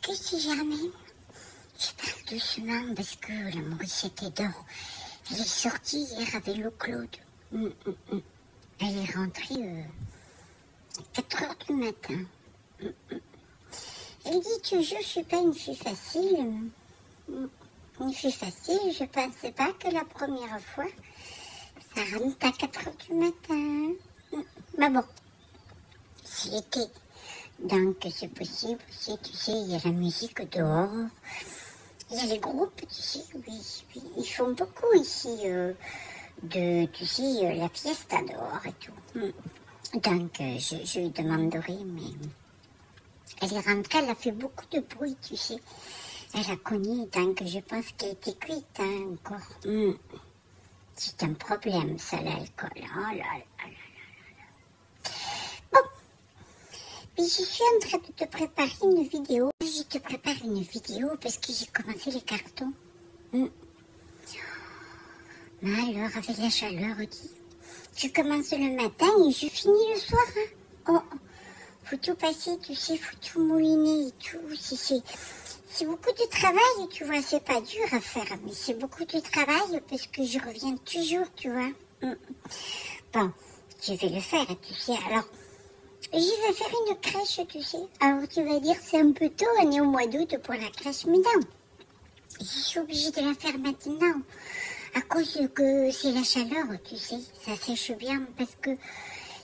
que si jamais je parle doucement parce que la Maurice était dehors. Elle est sortie hier avec le Claude. Elle est rentrée à 4 heures du matin. Elle dit toujours, je suis pas une fille facile. Une fille facile, je pensais pas que la première fois, ça rentre à 4 heures du matin. Mais bon, c'est l'été. Donc c'est possible aussi, tu sais, il y a la musique dehors. Il y a les groupes, tu sais, oui, ils font beaucoup ici tu sais, la fiesta dehors et tout. Donc je lui demanderai, mais elle est rentrée, elle a fait beaucoup de bruit, tu sais. Elle a cogné, donc je pense qu'elle était cuite encore. C'est un problème, ça, l'alcool. Oh là là là là. Bon, puis je suis en train de te préparer une vidéo. Je te prépare une vidéo parce que j'ai commencé les cartons. Mais alors, avec la chaleur, dis, je commence le matin et je finis le soir. Oh, faut tout passer, tu sais, faut tout mouliner et tout. C'est beaucoup de travail, tu vois, c'est pas dur à faire, mais c'est beaucoup de travail parce que je reviens toujours, tu vois. Bon, je vais le faire, tu sais. Alors, je vais faire une crèche, tu sais. Alors, tu vas dire, c'est un peu tôt, on est au mois d'août pour la crèche, mais non. Je suis obligée de la faire maintenant. À cause que c'est la chaleur, tu sais, ça sèche bien, parce que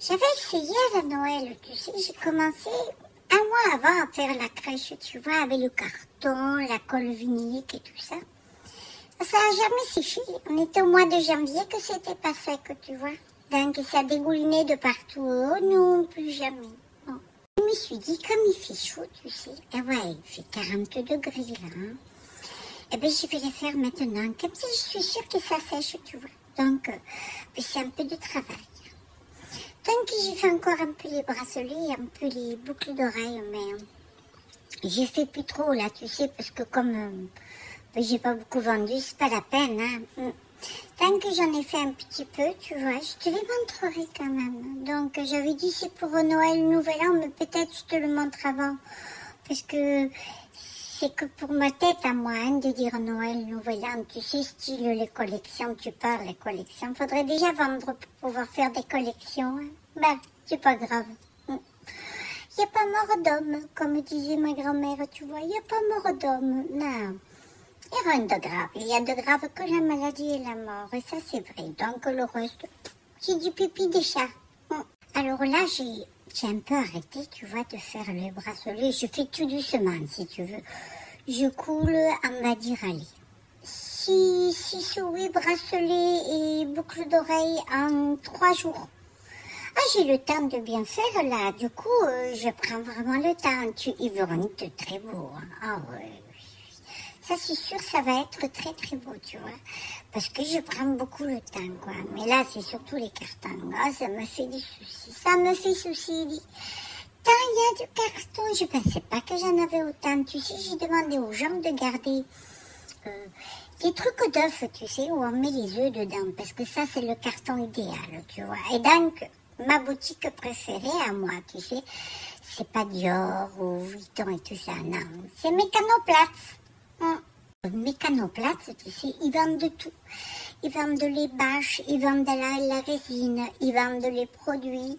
j'avais essayé à Noël, tu sais, j'ai commencé un mois avant à faire la crèche, tu vois, avec le carton, la colle vinylique et tout ça. Ça n'a jamais séché, on était au mois de janvier que c'était pas sec, tu vois. Donc ça dégoulinait de partout, oh non, plus jamais. Bon. Je me suis dit, comme il fait chaud, tu sais, et ouais, il fait 40 degrés là, eh bien, je vais les faire maintenant. Comme ça, je suis sûre que ça sèche, tu vois. Donc, c'est un peu de travail. Donc, j'ai fait encore un peu les bracelets, un peu les boucles d'oreilles, mais j'ai fait plus trop, là, tu sais, parce que comme j'ai pas beaucoup vendu, c'est pas la peine, hein. Tant que j'en ai fait un petit peu, tu vois, je te les montrerai quand même. Donc, j'avais dit c'est pour Noël, Nouvel An, mais peut-être je te le montre avant. Parce que c'est que pour ma tête à moi, hein, de dire Noël, Nouvel An, tu sais, style les collections, tu parles, les collections. Faudrait déjà vendre pour pouvoir faire des collections. Hein. Ben, c'est pas grave. Il n'y a pas mort d'homme, comme disait ma grand-mère, tu vois. Il n'y a pas mort d'homme, non. Il y a rien de grave. Il y a de grave que la maladie et la mort. Et ça, c'est vrai. Donc, le reste, c'est du pipi des chats. Alors là, j'ai un peu arrêté, tu vois, de faire les bracelets. Je fais tout doucement, si tu veux. Je coule, on va dire, allez. 6 ou 8 bracelets et boucles d'oreilles en 3 jours. Ah, j'ai le temps de bien faire, là. Du coup, je prends vraiment le temps. Ils vont être très beaux. Hein. Ah ouais. Ça, c'est sûr, ça va être très, très beau, tu vois. Parce que je prends beaucoup le temps, quoi. Mais là, c'est surtout les cartons. Ah, ça me fait des soucis. Ça me fait souci. Tant il y a du carton, je pensais pas que j'en avais autant. Tu sais, j'ai demandé aux gens de garder des trucs d'œufs, tu sais, où on met les œufs dedans. Parce que ça, c'est le carton idéal, tu vois. Et donc, ma boutique préférée à moi, tu sais, c'est pas Dior ou Vuitton et tout ça, non. C'est Mécanoplast. Mécanoplast, tu sais, ils vendent de tout. Ils vendent les bâches, ils vendent la résine, ils vendent les produits.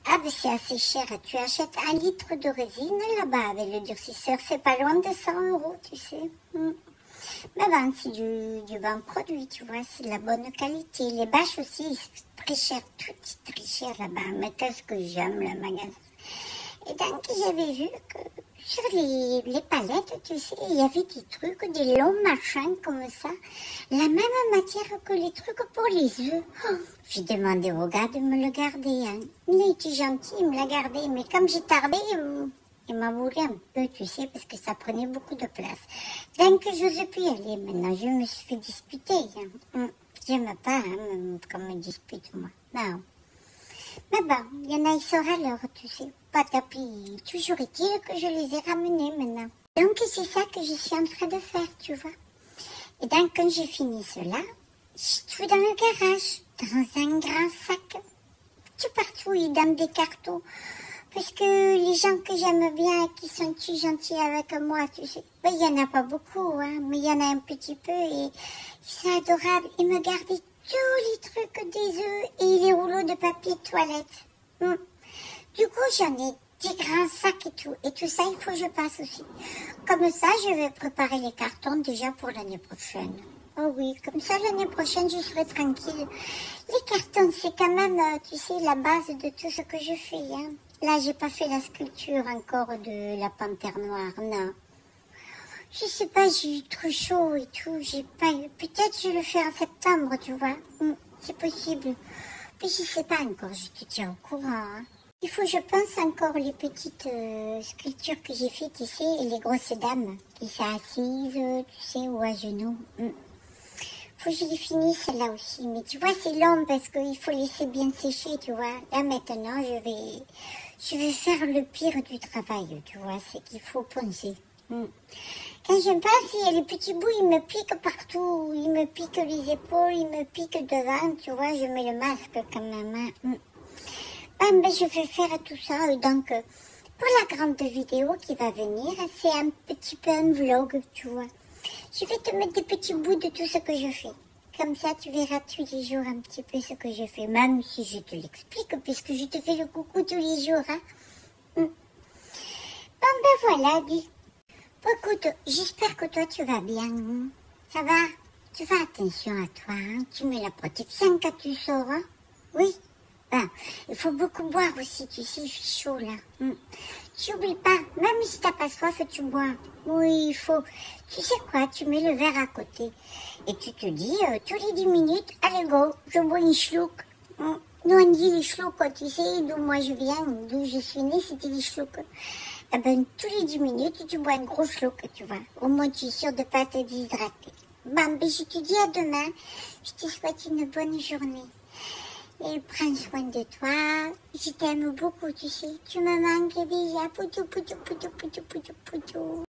Ah, ben c'est assez cher. Tu achètes 1 litre de résine là-bas avec le durcisseur. C'est pas loin de 100 €, tu sais. Mais bon, c'est du bon produit, tu vois. C'est de la bonne qualité. Les bâches aussi, c'est très cher. Tout est très cher là-bas. Mais qu'est-ce que j'aime, le magasin. Et donc, j'avais vu que sur les palettes, tu sais, il y avait des trucs, des longs machins comme ça. La même matière que les trucs pour les œufs. Oh, j'ai demandé au gars de me le garder. Hein. Il était gentil, il me l'a gardé. Mais comme j'ai tardé, il m'a voulu un peu, tu sais, parce que ça prenait beaucoup de place. Donc, je n'osais plus y aller. Maintenant, je me suis fait disputer. Hein. J'aime pas qu'on me dispute, moi. Non. Mais bon, il y en a, ils sont à l'heure, tu sais. Pas tapis. Toujours est-il que je les ai ramenés maintenant. Donc, c'est ça que je suis en train de faire, tu vois. Et donc, quand j'ai fini cela, je trouve dans le garage, dans un grand sac, tout partout et dans des cartons. Parce que les gens que j'aime bien, qui sont gentils avec moi, tu sais, ben, il y en a pas beaucoup, hein, mais il y en a un petit peu et c'est adorable. Ils me gardent tous les trucs des œufs et les rouleaux de papier de toilette. Du coup, j'en ai des grands sacs et tout ça, il faut que je passe aussi. Comme ça, je vais préparer les cartons déjà pour l'année prochaine. Oh oui, comme ça, l'année prochaine, je serai tranquille. Les cartons, c'est quand même, tu sais, la base de tout ce que je fais. Hein. Là, j'ai pas fait la sculpture encore de la panthère noire, non. Je sais pas, j'ai eu trop chaud et tout, j'ai pas eu... Peut-être je le fais en septembre, tu vois. C'est possible. Mais je sais pas encore, je te tiens au courant. Hein. Il faut, je pense, encore les petites sculptures que j'ai faites, tu sais, et les grosses dames qui sont assises, tu sais, ou à genoux. Faut que je les finisse là aussi. Mais tu vois, c'est long parce qu'il faut laisser bien sécher, tu vois. Là, maintenant, je vais faire le pire du travail, tu vois. C'est qu'il faut poncer. Quand je passe, il y a les petits bouts, ils me piquent partout. Ils me piquent les épaules, ils me piquent devant, tu vois. Je mets le masque quand même. Ben, je vais faire tout ça. Et donc, pour la grande vidéo qui va venir, c'est un petit peu un vlog, tu vois. Je vais te mettre des petits bouts de tout ce que je fais. Comme ça, tu verras tous les jours un petit peu ce que je fais. Même si je te l'explique, puisque je te fais le coucou tous les jours. Hein. Bon, ben voilà, dis. Bon, écoute, j'espère que toi, tu vas bien. Hein. Ça va? Tu fais attention à toi. Hein. Tu mets la protection quand tu sors. Hein. Oui. Ben, il faut beaucoup boire aussi, tu sais, il fait chaud là. Tu n'oublies pas, même si t'as pas soif, tu bois. Oui, il faut. Tu sais quoi, tu mets le verre à côté. Et tu te dis, tous les 10 minutes, allez go, je bois une schluck. Nous on dit les schlucks, tu sais, d'où moi je viens, d'où je suis née, c'était les schlucks. Eh ben, tous les 10 minutes, tu bois un gros schluck, tu vois. Au moins, tu es sûr de ne pas te déshydrater. Bon, ben, je te dis à demain. Je te souhaite une bonne journée. Et prends soin de toi. Je t'aime beaucoup, tu sais. Tu me manques déjà. Poutou, poutou, poutou, poutou, poutou, poutou.